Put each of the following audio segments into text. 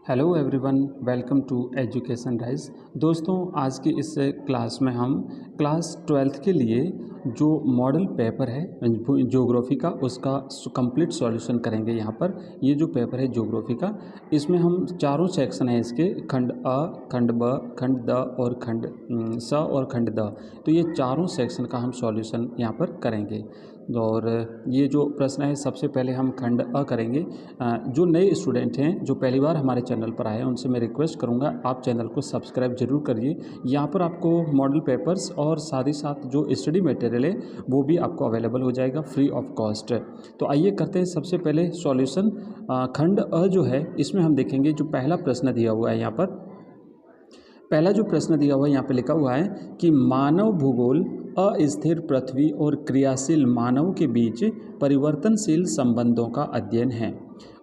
Hello everyone, welcome to Education Rise. दोस्तों, आज की इस क्लास में हम क्लास 12th के लिए जो मॉडल पेपर है ज्योग्राफी का, उसका कंप्लीट सॉल्यूशन करेंगे। यहाँ पर ये जो पेपर है ज्योग्राफी का, इसमें हम चारों सेक्शन हैं इसके, खंड अ, खंड ब, खंड द और खंड स और खंड द। तो ये चारों सेक्शन का हम सॉल्यूशन यहाँ पर करेंगे। और ये जो प्रश्न है, सबसे पहले हम खंड अ करेंगे। जो नए स्टूडेंट हैं, जो पहली बार हमारे चैनल पर आए हैं, उनसे मैं रिक्वेस्ट करूंगा आप चैनल को सब्सक्राइब जरूर करिए। यहाँ पर आपको मॉडल पेपर्स और साथ ही साथ जो स्टडी मटेरियल है वो भी आपको अवेलेबल हो जाएगा फ्री ऑफ कॉस्ट। तो आइए करते हैं सबसे पहले सॉल्यूशन। खंड अ जो है, इसमें हम देखेंगे जो पहला प्रश्न दिया हुआ है। यहाँ पर पहला जो प्रश्न दिया हुआ है, यहाँ पे लिखा हुआ है कि मानव भूगोल अस्थिर पृथ्वी और क्रियाशील मानव के बीच परिवर्तनशील संबंधों का अध्ययन है।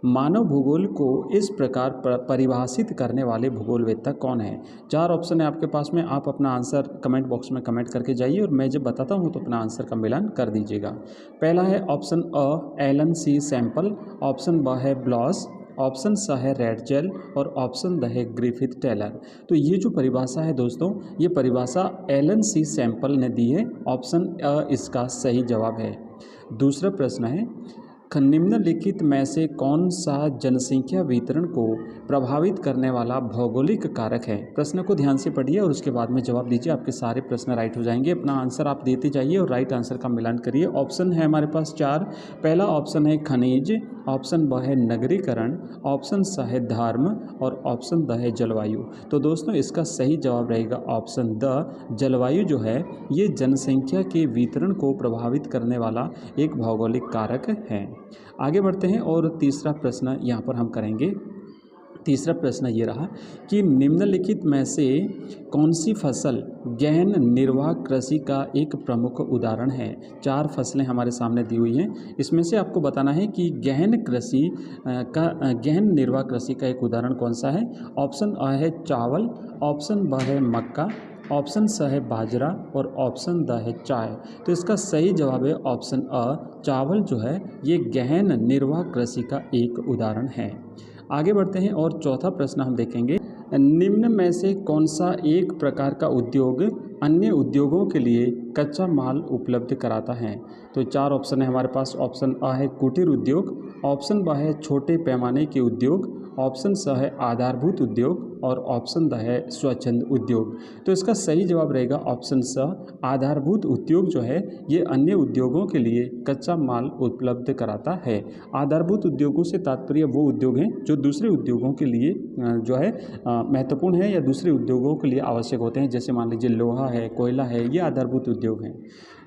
मानव भूगोल को इस प्रकार परिभाषित करने वाले भूगोलवेत्ता कौन है? चार ऑप्शन है आपके पास में। आप अपना आंसर कमेंट बॉक्स में कमेंट करके जाइए और मैं जब बताता हूँ तो अपना आंसर का मिलान कर दीजिएगा। पहला है ऑप्शन अ एलन सी सैंपल, ऑप्शन ब है ब्लॉस, ऑप्शन स है रेडजेल और ऑप्शन द है ग्रिफिथ टेलर। तो ये जो परिभाषा है दोस्तों, ये परिभाषा एलन सी सैंपल ने दी है। ऑप्शन अ इसका सही जवाब है। दूसरा प्रश्न है, निम्नलिखित में से कौन सा जनसंख्या वितरण को प्रभावित करने वाला भौगोलिक कारक है? प्रश्न को ध्यान से पढ़िए और उसके बाद में जवाब दीजिए। आपके सारे प्रश्न राइट हो जाएंगे। अपना आंसर आप देते जाइए और राइट आंसर का मिलान करिए। ऑप्शन है हमारे पास चार। पहला ऑप्शन है खनिज, ऑप्शन ब है नगरीकरण, ऑप्शन स है धर्म और ऑप्शन द है जलवायु। तो दोस्तों, इसका सही जवाब रहेगा ऑप्शन द, जलवायु जो है ये जनसंख्या के वितरण को प्रभावित करने वाला एक भौगोलिक कारक है। आगे बढ़ते हैं और तीसरा प्रश्न यहाँ पर हम करेंगे। तीसरा प्रश्न ये रहा कि निम्नलिखित में से कौन सी फसल गहन निर्वाह कृषि का एक प्रमुख उदाहरण है? चार फसलें हमारे सामने दी हुई हैं। इसमें से आपको बताना है कि गहन निर्वाह कृषि का एक उदाहरण कौन सा है। ऑप्शन अ है चावल, ऑप्शन ब है मक्का, ऑप्शन स है बाजरा और ऑप्शन द है चाय। तो इसका सही जवाब है ऑप्शन अ, चावल जो है ये गहन निर्वाह कृषि का एक उदाहरण है। आगे बढ़ते हैं और चौथा प्रश्न हम देखेंगे। निम्न में से कौन सा एक प्रकार का उद्योग अन्य उद्योगों के लिए कच्चा माल उपलब्ध कराता है? तो चार ऑप्शन है हमारे पास। ऑप्शन अ है कुटीर उद्योग, ऑप्शन ब है छोटे पैमाने के उद्योग, ऑप्शन स है आधारभूत उद्योग और ऑप्शन द है स्वच्छंद उद्योग। तो इसका सही जवाब रहेगा ऑप्शन स, आधारभूत उद्योग जो है ये अन्य उद्योगों के लिए कच्चा माल उपलब्ध कराता है। आधारभूत उद्योगों से तात्पर्य वो उद्योग हैं जो दूसरे उद्योगों के लिए जो है महत्वपूर्ण है या दूसरे उद्योगों के लिए आवश्यक होते हैं। जैसे मान लीजिए लोहा है, कोयला है, ये आधारभूत उद्योग हैं।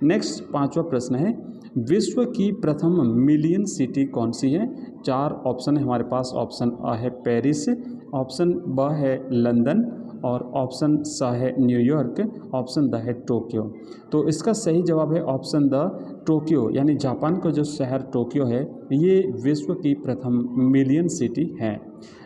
नेक्स्ट पांचवा प्रश्न है, विश्व की प्रथम मिलियन सिटी कौन सी है? चार ऑप्शन है हमारे पास। ऑप्शन अ है पेरिस, ऑप्शन ब है लंदन और ऑप्शन स है न्यूयॉर्क, ऑप्शन द है टोक्यो। तो इसका सही जवाब है ऑप्शन द, टोक्यो। यानी जापान का जो शहर टोक्यो है ये विश्व की प्रथम मिलियन सिटी है।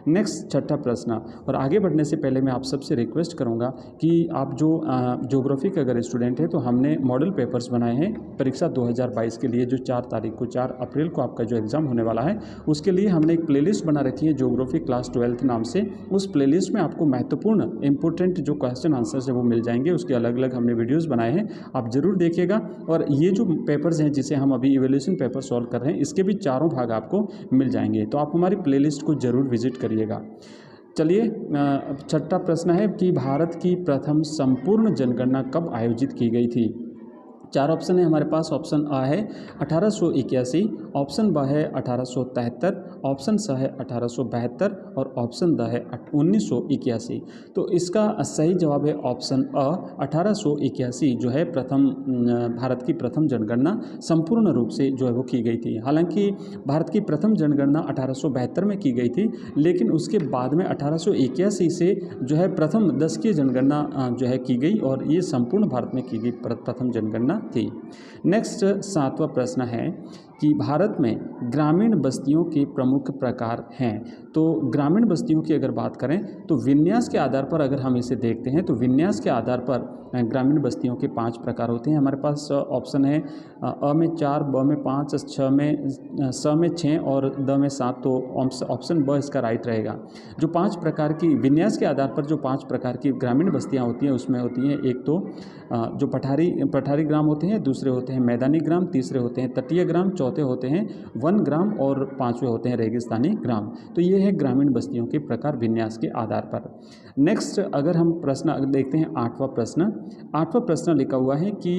नेक्स्ट छठा प्रश्न। और आगे बढ़ने से पहले मैं आप सबसे रिक्वेस्ट करूंगा कि आप जो ज्योग्राफी के अगर स्टूडेंट हैं तो हमने मॉडल पेपर्स बनाए हैं परीक्षा 2022 के लिए, जो 4 अप्रैल को आपका जो एग्ज़ाम होने वाला है उसके लिए हमने एक प्लेलिस्ट बना रखी है ज्योग्राफी क्लास 12th नाम से। उस प्लेलिस्ट में आपको महत्वपूर्ण इंपॉर्टेंट जो क्वेश्चन आंसर्स है वो मिल जाएंगे। उसके अलग अलग हमने वीडियोज़ बनाए हैं, आप ज़रूर देखिएगा। और ये जो पेपर्स हैं जिसे हम अभी इवैल्यूएशन पेपर सॉल्व कर रहे हैं, इसके भी चारों भाग आपको मिल जाएंगे। तो आप हमारी प्लेलिस्ट को ज़रूर विजिट करिएगा। चलिए, छठा प्रश्न है कि भारत की प्रथम संपूर्ण जनगणना कब आयोजित की गई थी? चार ऑप्शन है हमारे पास। ऑप्शन अ है 1881, ऑप्शन ब है 1873, ऑप्शन स है 1872 और ऑप्शन द है 1981। तो इसका सही जवाब है ऑप्शन अ, 1881 जो है प्रथम भारत की प्रथम जनगणना संपूर्ण रूप से जो है वो की गई थी। हालांकि भारत की प्रथम जनगणना 1872 में की गई थी, लेकिन उसके बाद में 1881 से जो है प्रथम दशकीय जनगणना जो है की गई और ये संपूर्ण भारत में की गई प्रथम जनगणना थी। नेक्स्ट सातवां प्रश्न है कि भारत में ग्रामीण बस्तियों के प्रमुख प्रकार हैं। तो ग्रामीण बस्तियों की अगर बात करें तो विन्यास के आधार पर अगर हम इसे देखते हैं तो विन्यास के आधार पर ग्रामीण बस्तियों के 5 प्रकार होते हैं। हमारे पास ऑप्शन है अ में 4, ब में 5, स में 6 और द में 7। तो ऑप्शन ब इसका राइट रहेगा। जो 5 प्रकार की विन्यास के आधार पर जो 5 प्रकार की ग्रामीण बस्तियां होती हैं उसमें होती हैं, एक तो जो पठारी ग्राम होते हैं, दूसरे होते हैं मैदानी ग्राम, तीसरे होते हैं तटीय ग्राम, चौथे होते हैं वन ग्राम और 5वें होते हैं रेगिस्तानी ग्राम। तो ये है ग्रामीण बस्तियों के प्रकार विन्यास के आधार पर। नेक्स्ट अगर हम प्रश्न देखते हैं 8वां प्रश्न लिखा हुआ है कि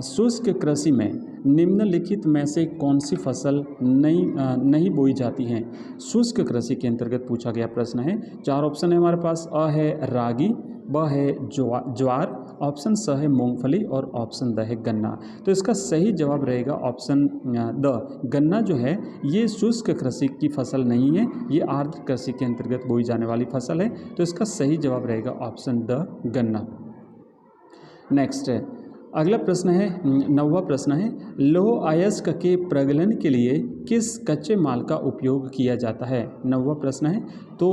शुष्क कृषि में निम्नलिखित में से कौन सी फसल नहीं बोई जाती है। शुष्क कृषि के अंतर्गत पूछा गया प्रश्न है। 4 ऑप्शन है हमारे पास। अ है रागी, ब है ज्वार, ऑप्शन स है मूंगफली और ऑप्शन द है गन्ना। तो इसका सही जवाब रहेगा ऑप्शन द। गन्ना जो है ये शुष्क कृषि की फसल नहीं है, ये आर्द्र कृषि के अंतर्गत बोई जाने वाली फसल है। तो इसका सही जवाब रहेगा ऑप्शन द गन्ना। नेक्स्ट है अगला प्रश्न है 9वां प्रश्न है लौह अयस्क के प्रगलन के लिए किस कच्चे माल का उपयोग किया जाता है। 9वां प्रश्न है। तो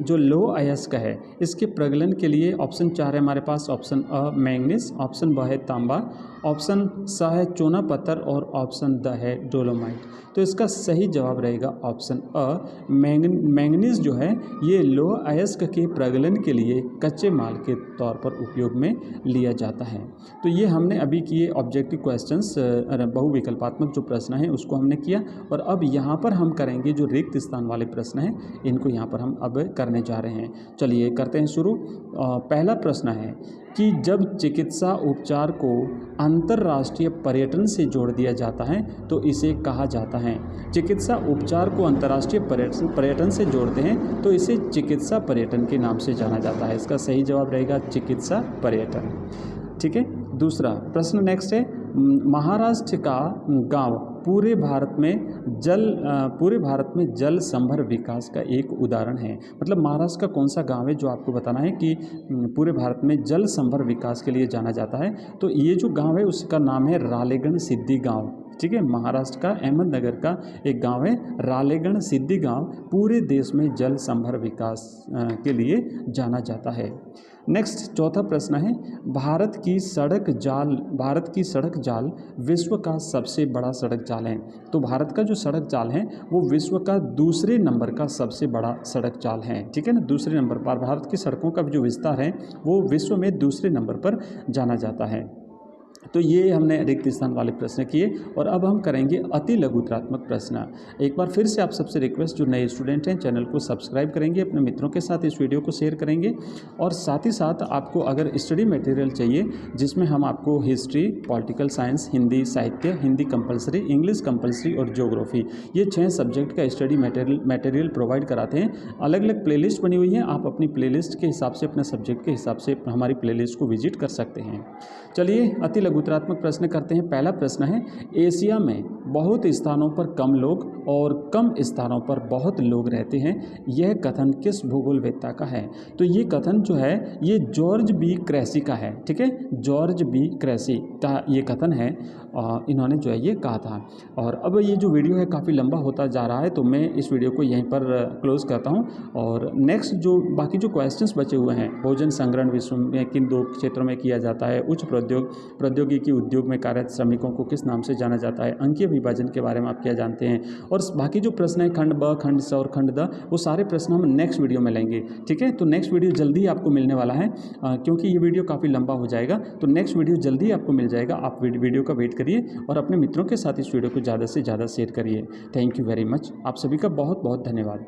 जो लौह अयस्क है इसके प्रगलन के लिए ऑप्शन 4 है हमारे पास। ऑप्शन अ मैंगनीज, ऑप्शन ब है तांबा, ऑप्शन स है चूना पत्थर और ऑप्शन द है डोलोमाइट। तो इसका सही जवाब रहेगा ऑप्शन अ मैंगनीज जो है ये लौह अयस्क के प्रगलन के लिए कच्चे माल के तौर पर उपयोग में लिया जाता है। तो ये हमने अभी किए ऑब्जेक्टिव क्वेश्चंस, बहुविकल्पात्मक जो प्रश्न है उसको हमने किया। और अब यहाँ पर हम करेंगे जो रिक्त स्थान वाले प्रश्न हैं इनको यहाँ पर हम अब करने जा रहे हैं। चलिए करते हैं शुरू। पहला प्रश्न है कि जब चिकित्सा उपचार को अंतर्राष्ट्रीय पर्यटन से जोड़ दिया जाता है तो इसे कहा जाता है। चिकित्सा उपचार को अंतर्राष्ट्रीय पर्यटन से जोड़ते हैं तो इसे चिकित्सा पर्यटन के नाम से जाना जाता है। इसका सही जवाब रहेगा चिकित्सा पर्यटन। ठीक है। दूसरा प्रश्न नेक्स्ट है महाराष्ट्र का गांव पूरे भारत में जल संभर विकास का एक उदाहरण है। मतलब महाराष्ट्र का कौन सा गांव है जो आपको बताना है कि पूरे भारत में जल संभर विकास के लिए जाना जाता है। तो ये जो गांव है उसका नाम है रालेगण सिद्धि गांव। ठीक है। महाराष्ट्र का अहमदनगर का एक गांव है रालेगण सिद्धि गांव, पूरे देश में जल संभर विकास के लिए जाना जाता है। नेक्स्ट चौथा प्रश्न है भारत की सड़क जाल विश्व का सबसे बड़ा सड़क जाल है। तो भारत का जो सड़क जाल है वो विश्व का दूसरे नंबर का सबसे बड़ा सड़क जाल है। ठीक है ना, दूसरे नंबर पर भारत की सड़कों का जो विस्तार है वो विश्व में दूसरे नंबर पर जाना जाता है। तो ये हमने रिक्त स्थान वाले प्रश्न किए। और अब हम करेंगे अति लघुत्रात्मक प्रश्न। एक बार फिर से आप सबसे रिक्वेस्ट, जो नए स्टूडेंट हैं चैनल को सब्सक्राइब करेंगे, अपने मित्रों के साथ इस वीडियो को शेयर करेंगे। और साथ ही साथ आपको अगर स्टडी मटेरियल चाहिए जिसमें हम आपको हिस्ट्री, पॉलिटिकल साइंस, हिंदी साहित्य, हिंदी कंपलसरी, इंग्लिश कंपलसरी और ज्योग्राफी, ये 6 सब्जेक्ट का स्टडी मटेरियल प्रोवाइड कराते हैं। अलग अलग प्लेलिस्ट बनी हुई है, आप अपनी प्लेलिस्ट के हिसाब से, अपने सब्जेक्ट के हिसाब से हमारी प्लेलिस्ट को विजिट कर सकते हैं। चलिए अति लघुत्रात्मक प्रश्न करते हैं। पहला प्रश्न है एशिया में बहुत स्थानों पर कम लोग और कम स्थानों पर बहुत लोग रहते हैं, यह कथन किस भूगोलवेत्ता का है। तो ये कथन जो है ये जॉर्ज बी क्रेसी का है। ठीक है, जॉर्ज बी क्रेसी का ये कथन है, इन्होंने जो है ये कहा था। और अब ये जो वीडियो है काफ़ी लंबा होता जा रहा है तो मैं इस वीडियो को यहीं पर क्लोज करता हूँ। और नेक्स्ट जो बाकी जो क्वेश्चंस बचे हुए हैं, भोजन संग्रहण विश्व में किन 2 क्षेत्रों में किया जाता है, उच्च प्रौद्योगिकी उद्योग में कार्यरत श्रमिकों को किस नाम से जाना जाता है, अंकीय विभाजन के बारे में आप क्या जानते हैं, और बाकी जो प्रश्न है खंड ब, खंड स और खंड द, वो सारे प्रश्न हम नेक्स्ट वीडियो में लेंगे। ठीक है, तो नेक्स्ट वीडियो जल्दी आपको मिलने वाला है, क्योंकि ये वीडियो काफ़ी लंबा हो जाएगा। तो नेक्स्ट वीडियो जल्दी आपको मिल जाएगा। आप वीडियो का वेट करिए और अपने मित्रों के साथ इस वीडियो को ज़्यादा से ज़्यादा शेयर करिए। Thank you very much. आप सभी का बहुत बहुत धन्यवाद।